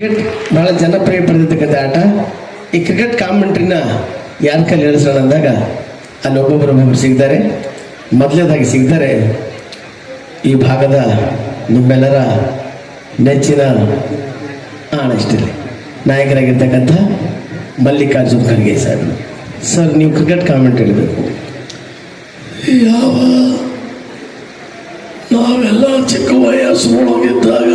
Cricket ಬಹಳ ಜನಪ್ರಿಯ ಪಡೆದಿರ್ತಕ್ಕಂಥ ಆಟ. ಈ ಕ್ರಿಕೆಟ್ ಕಾಮೆಂಟ್ರಿನ ಯಾರ ಕೈಲಿ ಹೇಳಿಸೋಣ ಅಂದಾಗ ಅಲ್ಲಿ ಒಬ್ಬೊಬ್ಬರು ಸಿಗ್ತಾರೆ. ಮೊದಲನೇದಾಗಿ ಸಿಗ್ತಾರೆ ಈ ಭಾಗದ ನಿಮ್ಮೆಲ್ಲರ ನೆಚ್ಚಿನ ಇಷ್ಟಿರಲಿ ನಾಯಕರಾಗಿರ್ತಕ್ಕಂಥ ಮಲ್ಲಿಕಾರ್ಜುನ್ ಖರ್ಗೆ ಸಾಹೇಬ್. ಸರ್, ನೀವು ಕ್ರಿಕೆಟ್ ಕಾಮೆಂಟ್ ಹೇಳಬೇಕು. ನಾವೆಲ್ಲ ಚಿಕ್ಕ ವಯಸ್ಸೊಳಗಿದ್ದಾಗ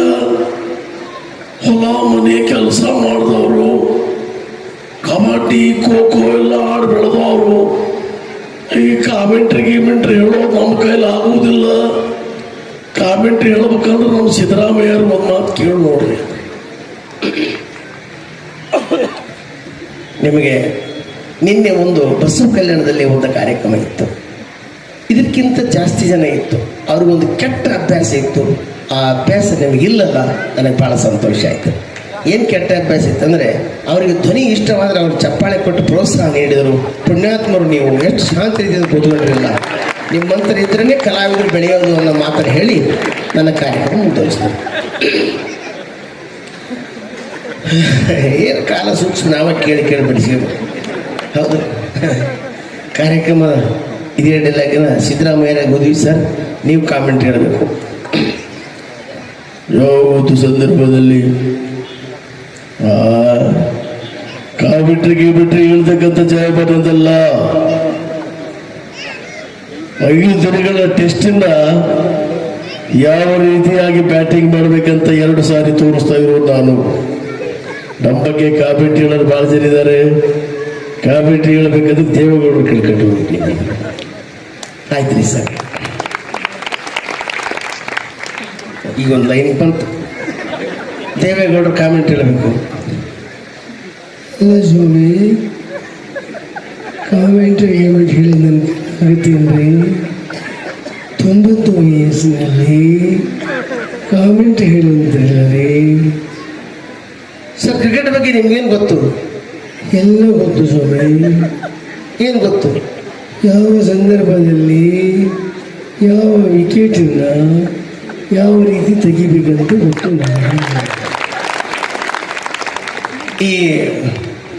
ಹೊಲ ಮನೆ ಕೆಲಸ ಮಾಡಿದವರು, ಕಬಡ್ಡಿ ಖೋ ಖೋ ಎಲ್ಲ ಆಡಿ ಬೆಳೆದವರು. ಈ ಕಾಮೆಂಟ್ರಿ ಹೇಳೋದು ನಮ್ಮ ಕೈಲಿ ಆಗುವುದಿಲ್ಲ. ಕಾಮೆಂಟ್ರಿ ಹೇಳ್ಬೇಕಂದ್ರೆ ನಮ್ಮ ಸಿದ್ದರಾಮಯ್ಯರು ಒಂದು ಮಾತು ಕೇಳಿ ನೋಡ್ರಿ. ನಿಮಗೆ ನಿನ್ನೆ ಒಂದು ಬಸವ ಕಲ್ಯಾಣದಲ್ಲಿ ಒಂದು ಕಾರ್ಯಕ್ರಮ ಇತ್ತು. ಇದಕ್ಕಿಂತ ಜಾಸ್ತಿ ಜನ ಇತ್ತು. ಅವ್ರಿಗೊಂದು ಕೆಟ್ಟ ಅಭ್ಯಾಸ ಇತ್ತು. ಆ ಅಭ್ಯಾಸ ನಿಮಗಿಲ್ಲಲ್ಲ, ನನಗೆ ಭಾಳ ಸಂತೋಷ ಆಯಿತು. ಏನು ಕೆಟ್ಟ ಅಭ್ಯಾಸ ಇತ್ತಂದರೆ, ಅವರಿಗೆ ಧ್ವನಿ ಇಷ್ಟವಾದರೆ ಅವ್ರು ಚಪ್ಪಾಳೆ ಕೊಟ್ಟು ಪ್ರೋತ್ಸಾಹ ನೀಡಿದರು. ಪುಣ್ಯಾತ್ಮರು ನೀವು ಎಷ್ಟು ಶಾಂತಿ ರೀತಿಯಿಂದ ಕೂತ್ಕೊಂಡಿರಲಿಲ್ಲ. ನಿಮ್ಮಂತರ ಇದ್ರೇ ಕಲಾವಿದರು ಬೆಳೆಯೋದು ಅನ್ನೋ ಮಾತನ್ನು ಹೇಳಿ ನನ್ನ ಕಾರ್ಯಕ್ರಮ ಮುಂದುವರಿಸಿದರು. ಏನು ಕಾಲ ಸೂಕ್ಷ್ಮ ನಾವೇ ಕೇಳಿ ಬಿಡಿಸಿದ್ರು. ಹೌದು, ಕಾರ್ಯಕ್ರಮ ಇದೇ ಡೈಲಾಗಿನ ಸಿದ್ದರಾಮಯ್ಯರಾಗ ಹೋದ್ವಿ. ಸರ್, ನೀವು ಕಾಮೆಂಟ್ ಹೇಳಬೇಕು. ಯಾವತ್ತು ಸಂದರ್ಭದಲ್ಲಿ ಕಾಮೆಂಟ್ರಿ ಹೇಳ್ತಕ್ಕಂಥ ಜಯ ಬರೋದಲ್ಲ. 5 ದಿನಗಳ ಟೆಸ್ಟಿಂದ ಯಾವ ರೀತಿಯಾಗಿ ಬ್ಯಾಟಿಂಗ್ ಮಾಡಬೇಕಂತ 2 ಸಾರಿ ತೋರಿಸ್ತಾ ಇರೋದು ನಾನು. ನಮ್ಮ ಬಗ್ಗೆ ಕಾಮೆಂಟ್ರಿ ಹೇಳೋರು ಭಾಳ ಜನ ಇದ್ದಾರೆ. ಕಾಮೆಂಟ್ರಿ ಹೇಳ್ಬೇಕಂದ್ರೆ ದೇವೇಗೌಡರು ಕೇಳ್ಕೊಂಡು ಹೋಗ್ತೀನಿ. ಆಯ್ತು ರೀ ಸರ್, ಈಗ ಒಂದು ಲೈನ್ ಬಂತು. ದೇವೇಗೌಡರು ಕಾಮೆಂಟ್ ಹೇಳಬೇಕು. ಅಲ್ಲ ಸ್ವಾಮಿ, ಕಾಮೆಂಟ್ ಹೇಳಿ ನನಗೆ ಆಗುತ್ತೇನ್ರಿ? 90 ವಯಸ್ಸಿನಲ್ಲಿ ಕಾಮೆಂಟ್ ಹೇಳುವಂತಲ್ಲರಿ. ಸರ್, ಕ್ರಿಕೆಟ್ ಬಗ್ಗೆ ನಿಮ್ಗೇನು ಗೊತ್ತು? ಎಲ್ಲ ಗೊತ್ತು ಸ್ವಾಮಿ. ಏನು ಗೊತ್ತು? ಯಾವ ಸಂದರ್ಭದಲ್ಲಿ ಯಾವ ವಿಕೆಟನ್ನ ಯಾವ ರೀತಿ ತೆಗಿಬೇಕಂತ ಗೊತ್ತು. ಈ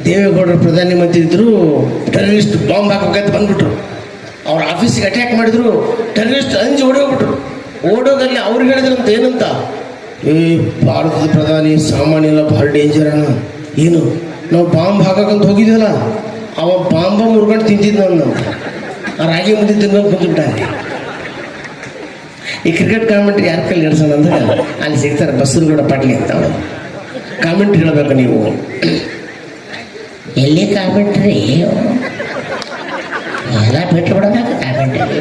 ದೇವೇಗೌಡರು ಪ್ರಧಾನಿ ಮಂತ್ರಿ ಇದ್ರು, ಟೆರರಿಸ್ಟ್ ಬಾಂಬ್ ಹಾಕಬೇಕಂತ ಬಂದ್ಬಿಟ್ರು. ಅವ್ರ ಆಫೀಸಿಗೆ ಅಟ್ಯಾಕ್ ಮಾಡಿದ್ರು. ಟೆರರಿಸ್ಟ್ ಅಂಜಿ ಓಡೋಗ್ಬಿಟ್ರು. ಓಡೋಗಲ್ಲಿ ಅವ್ರಿಗೆ ಹೇಳಿದ್ರಂತ ಏನಂತ, ಈ ಭಾರತದ ಪ್ರಧಾನಿ ಸಾಮಾನ್ಯ ಇಲ್ಲ, ಭಾಳ ಡೇಂಜರ್ ಅಣ್ಣ. ಏನು, ನಾವು ಬಾಂಬ್ ಹಾಕಕ್ಕಂತ ಹೋಗಿದ್ವಲ್ಲ, ಅವ ಬಾಂಬ ಮುರ್ಕೊಂಡು ತಿಂತಿದ್ದ ನನ್ನ ಆ ರಾಗಿ ಮುದ್ದೆ ತಿನ್ಕೊಂಡು ಕುಂತ್ಬಿಟ್ಟಾರೆ. ಈ ಕ್ರಿಕೆಟ್ ಕಾಮೆಂಟ್ರಿ ಯಾರ ಕೈಲಿ ನಡೆಸೋಣ ಅಂದ್ರೆ ಅಲ್ಲಿ ಸಿಗ್ತಾರೆ ಬಸವನಗೌಡ ಪಾಟೀಲ್ ಅಂತ. ಅವರು ಕಾಮೆಂಟ್ ಹೇಳಬೇಕು. ನೀವು ಎಲ್ಲಿ ಕಾಮೆಂಟ್ರಿ ಎಲ್ಲ ಬಿಟ್ಟು ಬಿಡಬೇಕು. ಕಾಮೆಂಟ್ರಿ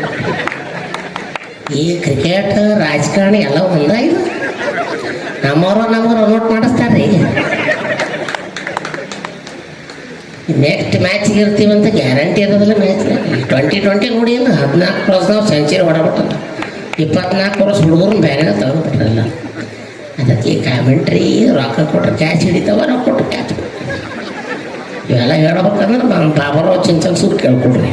ಈ ಕ್ರಿಕೆಟ್ ರಾಜಕಾರಣಿ ಎಲ್ಲ ಒಂದ. ಇದು ನಮ್ಮವರು ನೋಟ್ ಮಾಡಿಸ್ತಾರ್ರಿ. ನೆಕ್ಸ್ಟ್ ಮ್ಯಾಚ್ಗೆ ಇರ್ತೀವಂತ ಗ್ಯಾರಂಟಿ ಇರೋದಿಲ್ಲ. ಮ್ಯಾಚ್ 2020 ನೋಡಿ ಅಲ್ಲ, 14 ವರ್ಷ ನಾವು ಸೆಂಚುರಿ ಹೊಡಬಿಟ್ಟಲ್ಲ. 24 ವರ್ಷ ಹುಡುಗರು ಬೇರೆ ತಗೊಂಡ್ಬಿಟ್ರಲ್ಲ. ಅದಕ್ಕೆ ಕಾಮೆಂಟ್ರಿ ರೊಕ್ಕ ಕೊಟ್ಟರೆ ಕ್ಯಾಚ್ ಹಿಡಿತಾವ, ರೊಕ್ಕ ಕೊಟ್ಟರೆ ಕ್ಯಾಚ್. ಇವೆಲ್ಲ ಹೇಳ್ಬೇಕಂದ್ರೆ ಬಾಬುರಾವ್ ಚಿಂಚನ್ಸೂರು ಕೇಳ್ಕೊಡ್ರಿ.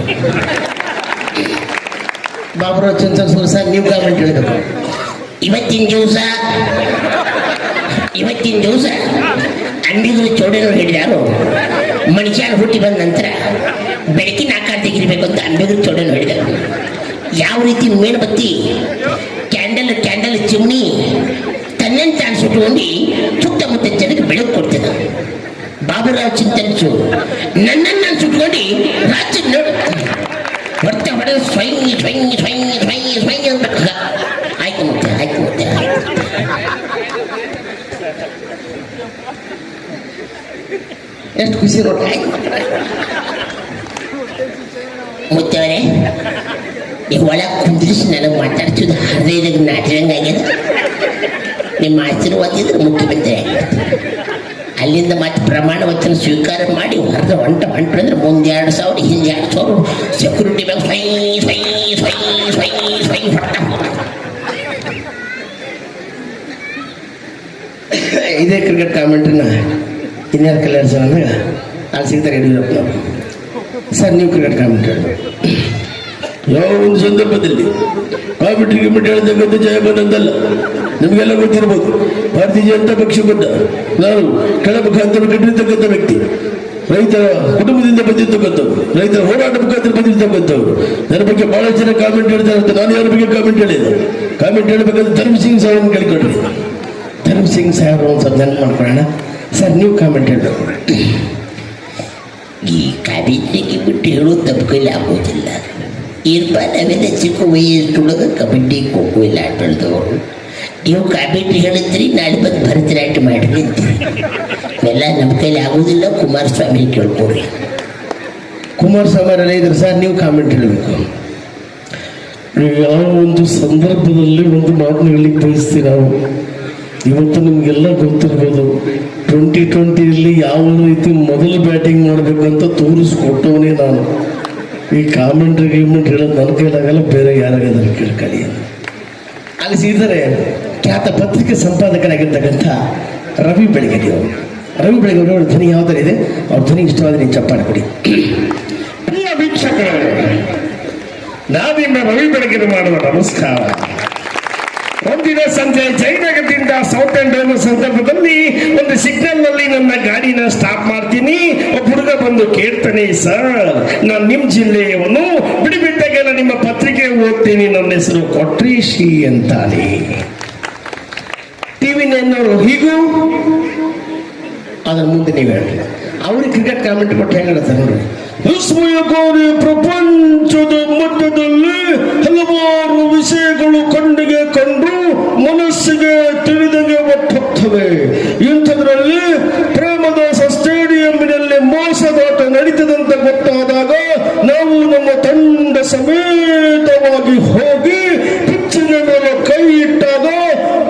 ಬಾಬುರಾವ್ ಚಿಂಚನ್ಸೂರು ಸರ್, ನೀವು ಕಾಮೆಂಟ್ ಹೇಳಬೇಕು. ಇವತ್ತಿನ ದಿವಸ ಅಂಬಿಗರು ಚೌಡೇನವ್ರು ಹಿಡಿದಾರು. ಮನುಷ್ಯ ಹುಟ್ಟಿ ಬಂದ ನಂತರ ಬೆಳಕಿನ ಆಕಾರ ತೆಗಿರ್ಬೇಕು ಅಂತ ಅಂಬಿಗರು ಚೌಡೇನವ್ರು ಹಿಡಿದರು. ಯಾವ ರೀತಿ ಮೇಣಬತ್ತಿ ಕ್ಯಾಂಡಲ್ ಚಿಮ್ನಿ ತನ್ನನ್ನು ತಾನು ಸುಟ್ಟುಕೊಂಡು ಸುತ್ತಮುತ್ತ ಜನಕ್ಕೆ ಬೆಳಕು ಕೊಡ್ತದೆ. ಬಾಬುರಾವ್ ಚಿಂತನ್ಸು ನನ್ನನ್ನು ನಾನು ಸುಟ್ಕೊಂಡು ರಾಜ್ಯ ನೋಡು ಹೊರತ ಹೊಡೆದು ಸ್ವಯಂ ಅಂತ. ಆಯ್ತು ಮತ್ತೆ ಎಷ್ಟು ಖುಷಿ ನೋಡಿ. ಮುತ್ತವರೇ, ಈಗ ಒಳಗೆ ಕುಂದ್ರಿಸಿ ನನಗೆ ಮಾತಾಡ್ಸೋದು ಹೃದಯದಾಗ ನಾಟಿರಂಗಾಗ್ಯದ. ನಿಮ್ಮ ಆಶೀರ್ವಾದ ಇದ್ರೆ ಮುಖ್ಯಮಂತ್ರಿ ಆಗಿರ್ತಾರೆ. ಅಲ್ಲಿಂದ ಮತ್ತೆ ಪ್ರಮಾಣ ವಚನ ಸ್ವೀಕಾರ ಮಾಡಿ ಹೊಂಟು ಅಂದ್ರೆ ಮುಂದೆ 2,000 ಹಿಂದೆ 2,000 ಸೆಕ್ಯೂರಿಟಿ ಬ್ಯಾಂಕ್ ಸ್ವೈ ಹೊಟ್ಟ. ಇದೇ ಕ್ರಿಕೆಟ್ ಕಾಮೆಂಟ್ರಿನ ಇನ್ಯಾರ ಕಲ್ಯಾಣ ಸರ್ ಅಂದಾಗ ಅಲ್ಲಿ ಸಿಗ್ತಾರೆ ಯಡಿಯೂರಪ್ಪನವರು. ಸರ್, ನೀವು ಕ್ರಿಕೆಟ್ ಕಾಮೆಂಟ್ ಹೇಳಬೇಕು. ಯಾವ ಒಂದು ಸಂದರ್ಭದಲ್ಲಿ ಕಾಮೆಂಟ್ರಿ ಹೇಳ್ತಕ್ಕಂಥ ಜಯ ಬಂದಲ್ಲ. ನಿಮಗೆಲ್ಲ ಗೊತ್ತಿರ್ಬೋದು. ಭಾರತೀಯ ಜನತಾ ಪಕ್ಷ ಬಂದ ನಾನು ಕೆಳ ಮುಖಾಂತರ ಕಟ್ಟಿರ್ತಕ್ಕಂಥ ವ್ಯಕ್ತಿ, ರೈತರ ಕುಟುಂಬದಿಂದ ಬಂದಿರ್ತಕ್ಕಂಥವ್ರು, ರೈತರ ಹೋರಾಟ ಮುಖಾಂತರ ಬಂದಿರ್ತಕ್ಕಂಥವ್ರು. ನನ್ನ ಬಗ್ಗೆ ಬಹಳ ಜನ ಕಾಮೆಂಟ್ ಹೇಳ್ತಾ ಇರ್ತಾರೆ. ನಾನು ಯಾರ ಬಗ್ಗೆ ಕಾಮೆಂಟ್ ಹೇಳಿದೆ? ಕಾಮೆಂಟ್ ಹೇಳಬೇಕಾದ್ರೆ ಧರ್ಮ್ ಸಿಂಗ್ ಸಾಹೇಬ್ರನ್ನ ಕೇಳ್ಕೊಂಡ್ರಿ. ಧರ್ಮ್ ಸಿಂಗ್ ಸಾಹೇಬ್ರು ಒಂದು ಸ್ವಲ್ಪ ನೆನಪು ಮಾಡ್ಕೊಳ್ಳೋಣ ಸರ್, ನೀವು ಕಾಮೆಂಟ್ ಹೇಳಬೇಕು. ಈ ಕಬಡ್ಡಿಗೆ ಬಿಟ್ಟು ಹೇಳೋದು ತಮ್ಮ ಕೈಲಿ ಆಗೋದಿಲ್ಲ. ಇರ್ಪ ನಾವೆಲ್ಲ ಚಿಕ್ಕ ವಯಸ್ಸುಳಗ ಕಬಡ್ಡಿ ಖೋ ಖೋ ಎಲ್ಲ ಆಟ ಆಡಿದವರು. ನೀವು ಕಬಡ್ಡಿ ಹೇಳಿದ್ರಿ, ನಾಳೆ ಬಂದು ಭರತನಾಟ್ಯ ಮಾಡಿರಿ ಅಂತೀರಿ. ಇವೆಲ್ಲ ನಮ್ಮ ಕೈಲಿ ಆಗೋದಿಲ್ಲ. ಕುಮಾರಸ್ವಾಮಿ ಕೇಳ್ಕೊಡ್ರಿ. ಕುಮಾರಸ್ವಾಮಿ ಇದ್ರೆ ಸರ್ ನೀವು ಕಾಮೆಂಟ್ ಹೇಳಬೇಕು. ಯಾವ ಒಂದು ಸಂದರ್ಭದಲ್ಲಿ ಒಂದು ಮಾತನ್ನು ಹೇಳಲಿಕ್ಕೆ ಬಯಸ್ತೀವಿ ನಾವು. ಇವತ್ತು ನಿಮಗೆಲ್ಲ ಗೊತ್ತಿರ್ಬೋದು, 2020 ಯಾವ ರೀತಿ ಮೊದಲು ಬ್ಯಾಟಿಂಗ್ ಮಾಡಬೇಕಂತ ತೋರಿಸ್ಕೊಟ್ಟವನೇ ನಾನು. ಈ ಕಾಮೆಂಟ್ರಿ ಹೇಳೋದು ನನ್ನ ಕೈಲಾಗಲ್ಲ, ಬೇರೆ ಯಾರಾಗಾದ್ರೂ ಕೇಳ್ಕೊಳ್ಳಿ. ಅಲ್ಲಿ ಸಿಗ್ತಾರೆ ಖ್ಯಾತ ಪತ್ರಿಕೆ ಸಂಪಾದಕರಾಗಿರ್ತಕ್ಕಂಥ ರವಿ ಬೆಳಗೆರೆ ಅವರು. ರವಿ ಬೆಳಗೆರೆ ಅವ್ರ ಧ್ವನಿ ಯಾವ ಥರ ಇದೆ? ಅವ್ರ ಧ್ವನಿ ಇಷ್ಟವಾದ ನೀವು ಚಪ್ಪಾಳೆ ಕೊಡಿ. ಪ್ರಿಯ ವೀಕ್ಷಕರೇ, ನಾನಿನ್ನ ರವಿ ಬೆಳಗೆರೆ ಮಾಡುವ ನಮಸ್ಕಾರ. ಒಂದಿನ ಸಂಜೆ ಜಯನಗರದಿಂದ ಸೌತ್ ಎಂಡ್ ಹೋಗುವ ಸಂದರ್ಭದಲ್ಲಿ ಒಂದು ಸಿಗ್ನಲ್ ನಲ್ಲಿ ನನ್ನ ಗಾಡಿನ ಸ್ಟಾಪ್ ಮಾಡ್ತೀನಿ. ಒಬ್ಬ ಹುಡುಗ ಬಂದು ಕೇಳ್ತಾನೆ, ಸರ್ ನಾನು ನಿಮ್ಮ ಜಿಲ್ಲೆಯವನು, ಬಿಡಿಬಿಟ್ಟಾಗೆಲ್ಲ ನಿಮ್ಮ ಪತ್ರಿಕೆ ಓದ್ತೀನಿ, ನನ್ನ ಹೆಸರು ಕೊಟ್ರೀಶಿ ಅಂತಾನೆ. ಟಿವಿ ನೈನ್ನವರು ಹೀಗೂ ಅದ್ರ ಮುಂದೆ ನೀವು ಹೇಳ್ರಿ. ಅವ್ರಿಗೆ ಕ್ರಿಕೆಟ್ ಕಾಮೆಂಟ್ ಕೊಟ್ಟು ಹೆಂಗೆ ಹೇಳ್ತಾರೆ ನೋಡ್ರಿ. ವಿಸ್ಮಯಕಾರಿ ಪ್ರಪಂಚದ ಮಧ್ಯದಲ್ಲಿ ಹಲವಾರು ವಿಷಯಗಳು ಕಣ್ಣಿಗೆ ಕಂಡು ಮನಸ್ಸಿಗೆ ತಿಳಿದಂಗೆ ಒಟ್ಟುತ್ತವೆ. ಇಂಥದ್ರಲ್ಲಿ ಪ್ರೇಮದಾಸ ಸ್ಟೇಡಿಯಂನಲ್ಲಿ ಮೋಸದಾಟ ನಡೀತದಂತ ಗೊತ್ತಾದಾಗ ನಾವು ನಮ್ಮ ತಂಡ ಸಮೇತವಾಗಿ ಹೋಗಿ ಪಿಚ್ಚಿನ ಮೇಲೆ ಕೈ ಇಟ್ಟಾಗ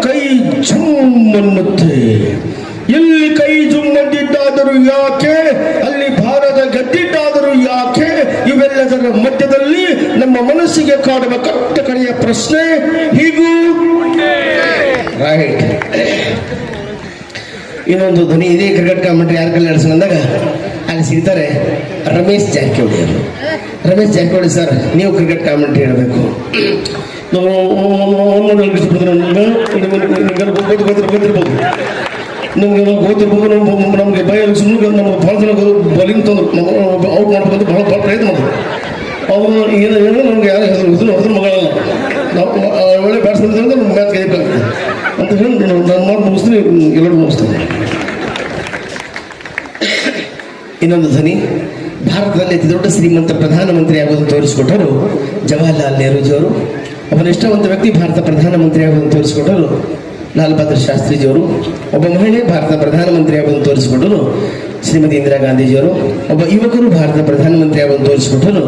ಕೈ ಜುಮ್ಮನ್ನುತ್ತೆ. ಎಲ್ಲಿ ಕೈ ಜುಮ್ಮಂದಿದ್ದಾದರೂ ಯಾಕೆ, ಅಲ್ಲಿ ಭಾರತ ಗೆದ್ದಿದ್ದಾದರೂ ಯಾಕೆ? ಇವೆಲ್ಲದರ ಮಧ್ಯದಲ್ಲಿ ನಮ್ಮ ಮನಸ್ಸಿಗೆ ಕಾಡುವ ಕಟ್ಟ ಕಡೆಯ ಪ್ರಶ್ನೆ ಹೀಗೂ ರೈಟ್. ಇನ್ನೊಂದು ಧ್ವನಿ ಇದೇ ಕ್ರಿಕೆಟ್ ಕಾಮೆಂಟ್ರಿ ಯಾರ ಕೈಲಿ ನಡೆಸೋಣ ಅಂದಾಗ ಅಲ್ಲಿ ಸಿಗ್ತಾರೆ ರಮೇಶ್ ಜಾರಕಿಹೊಳಿ ಅವರು. ರಮೇಶ್ ಜಾರಕಿಹೊಳಿ ಸರ್, ನೀವು ಕ್ರಿಕೆಟ್ ಕಾಮೆಂಟ್ರಿ ಹೇಳಬೇಕು. ಗೊತ್ತಿರ್ಬೋದು, ನಮಗೆ ಗೊತ್ತಿರ್ಬೋದು. ನಮಗೆ ಭಯ ಸುಮ್ಮನೆ ನಮ್ಮ ಭಾಳ ಜನ ಬೌಲಿಂಗ್ ತಂದು ಔಟ್ ಮಾಡ್ಬೇಕಂತ ಭಾಳ ಪ್ರಯತ್ನ ಮಾಡಿದ್ರು. ಅವರು ಏನು ನಮ್ಗೆ ಯಾರು ಹೆಸರು ಮಗಳಲ್ಲ, ನಾವು ಒಳ್ಳೆ ಬ್ಯಾಟ್ಸ್ಮನ್ ಇದ್ರೆ ನಮ್ಮ ಮ್ಯಾಚ್ ಗೆಲ್ಲಬೇಕಾಗ್ತದೆ ಅಂತ ಹೇಳಿ ನಾನು ಮಾತು ಮುಗಿಸ್ತೀನಿ, ಎಲ್ಲರೂ ಮುಗಿಸ್ತೀನಿ. ಇನ್ನೊಂದು ಧ್ವನಿ, ಭಾರತದಲ್ಲಿ ಅತಿ ದೊಡ್ಡ ಶ್ರೀಮಂತ ಪ್ರಧಾನಮಂತ್ರಿ ಆಗೋದನ್ನು ತೋರಿಸಿಕೊಟ್ಟರು ಜವಾಹರ್ಲಾಲ್ ನೆಹರೂಜಿಯವರು. ಒಬ್ಬ ನಿಷ್ಠಾವಂತ ವ್ಯಕ್ತಿ ಭಾರತ ಪ್ರಧಾನಮಂತ್ರಿ ಆಗೋದನ್ನು ತೋರಿಸಿಕೊಟ್ಟರು ಲಾಲ್ ಬಹದ್ದೂರ್ ಶಾಸ್ತ್ರಿಜಿಯವರು. ಒಬ್ಬ ಮಹಿಳೆ ಭಾರತ ಪ್ರಧಾನಮಂತ್ರಿ ಆಗೋದನ್ನು ತೋರಿಸಿಕೊಟ್ಟರು ಶ್ರೀಮತಿ ಇಂದಿರಾ ಗಾಂಧೀಜಿಯವರು. ಒಬ್ಬ ಯುವಕರು ಭಾರತ ಪ್ರಧಾನಮಂತ್ರಿ ಆಗೋದನ್ನು ತೋರಿಸಿಕೊಟ್ಟರು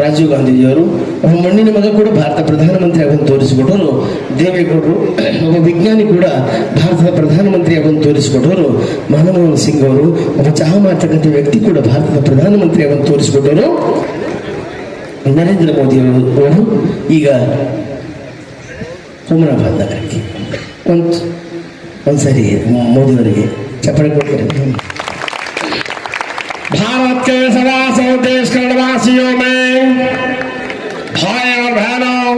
ರಾಜೀವ್ ಗಾಂಧೀಜಿಯವರು. ಒಬ್ಬ ಮಣ್ಣಿನ ಮಗ ಕೂಡ ಭಾರತ ಪ್ರಧಾನಮಂತ್ರಿ ಆಗೋದನ್ನು ತೋರಿಸಿಕೊಟ್ಟರು ದೇವೇಗೌಡರು. ಒಬ್ಬ ವಿಜ್ಞಾನಿ ಕೂಡ ಭಾರತದ ಪ್ರಧಾನಮಂತ್ರಿ ಆಗೋದನ್ನು ತೋರಿಸಿಕೊಟ್ಟರು ಮನಮೋಹನ್ ಸಿಂಗ್ ಅವರು. ಒಬ್ಬ ಚಹಾ ಮಾಡ್ತಕ್ಕಂಥ ವ್ಯಕ್ತಿ ಕೂಡ ಭಾರತದ ಪ್ರಧಾನಮಂತ್ರಿ ಆಗೋದನ್ನು ತೋರಿಸಿಕೊಟ್ಟರು ನರೇಂದ್ರ ಮೋದಿ ಅವರು. ಈಗ ಹುಮನಾಬಾದ್ ನಗರಕ್ಕೆ ಒಂದ್ಸರಿ ಮೋದಿಯವರಿಗೆ ಚಪ್ಪಳೆ ಕೊಡ್ತಾರೆ. भारत के सवा सौ देश खंडवासियों में भाई और बहनों,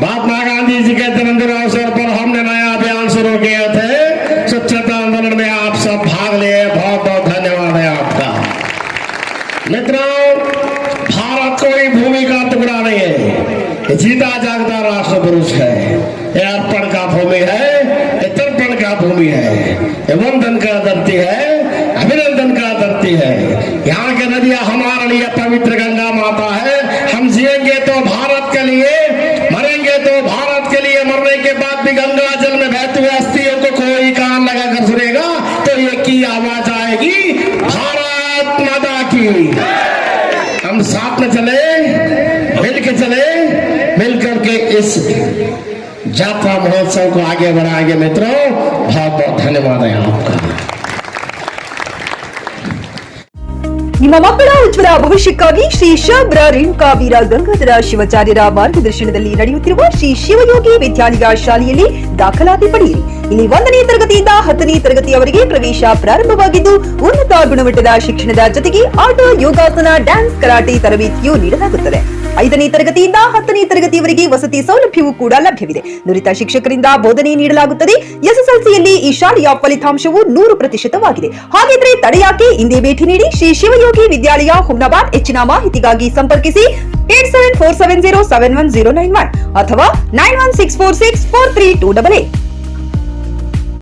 महात्मा गांधी जी के जन्मदिन अवसर पर हमने नया अभियान शुरू किए थे। स्वच्छता आंदोलन में आप सब भाग लिए, बहुत बहुत धन्यवाद है आपका। मित्रों, भारत कोई भूमि का टुकड़ा नहीं है, ये जीता जागता राष्ट्र पुरुष है। ये अर्पण का भूमि है, ये तर्पण का भूमि है, ये वंदन का धरती है, अभिनंदन का धरती है। यहाँ की नदियां हमारे लिए पवित्र गंगा माता है। हम जिएंगे तो भारत के लिए, मरेंगे तो भारत के लिए। मरने के बाद भी गंगा जल में बहते हुए अस्थियों को कोई कान लगाकर सुनेगा तो ये की आवाज आएगी, भारत माता की। हम साथ में चले, मिलकर चले, मिलकर के इस यात्रा महोत्सव को आगे बढ़ाएंगे। मित्रों, बहुत बहुत धन्यवाद है आपका। ನಿಮ್ಮ ಮಕ್ಕಳ ಉಜ್ವಲ ಭವಿಷ್ಯಕ್ಕಾಗಿ ಶ್ರೀ ಶಾಬ್ರ ರೇಣುಕಾ ವೀರ ಗಂಗಾಧರ ಶಿವಾಚಾರ್ಯರ ಮಾರ್ಗದರ್ಶನದಲ್ಲಿ ನಡೆಯುತ್ತಿರುವ ಶ್ರೀ ಶಿವಯೋಗಿ ವಿದ್ಯಾಲಯ ಶಾಲೆಯಲ್ಲಿ ದಾಖಲಾತಿ ಪಡೆಯಿರಿ. ಇಲ್ಲಿ 1ನೇ ತರಗತಿಯಿಂದ 10ನೇ ತರಗತಿಯವರೆಗೆ ಪ್ರವೇಶ ಪ್ರಾರಂಭವಾಗಿದ್ದು ಉನ್ನತ ಗುಣಮಟ್ಟದ ಶಿಕ್ಷಣದ ಜೊತೆಗೆ ಆಟ, ಯೋಗಾಸನ, ಡ್ಯಾನ್ಸ್, ಕರಾಟೆ ತರಬೇತಿಯೂ ನೀಡಲಾಗುತ್ತದೆ. 5ನೇ ತರಗತಿಯಿಂದ 10ನೇ ತರಗತಿಯವರೆಗೆ ವಸತಿ ಸೌಲಭ್ಯವೂ ಕೂಡ ಲಭ್ಯವಿದೆ. ನುರಿತ ಶಿಕ್ಷಕರಿಂದ ಬೋಧನೆ ನೀಡಲಾಗುತ್ತದೆ. ಎಸ್ಎಸ್ಎಲ್ಸಿಯಲ್ಲಿ ಈ ಶಾಲೆಯ ಫಲಿತಾಂಶವು 100%ವಾಗಿದೆ. ಹಾಗಿದ್ರೆ ತಡೆಯಾಕೆ ಇಂದೇ ಭೇಟಿ ನೀಡಿ ಶ್ರೀ ಶಿವಯೋಗಿ ವಿದ್ಯಾಲಯ ಹುಮ್ನಾಬಾದ್. ಹೆಚ್ಚಿನ ಮಾಹಿತಿಗಾಗಿ ಸಂಪರ್ಕಿಸಿ 8747071091 ಅಥವಾ 9164643288.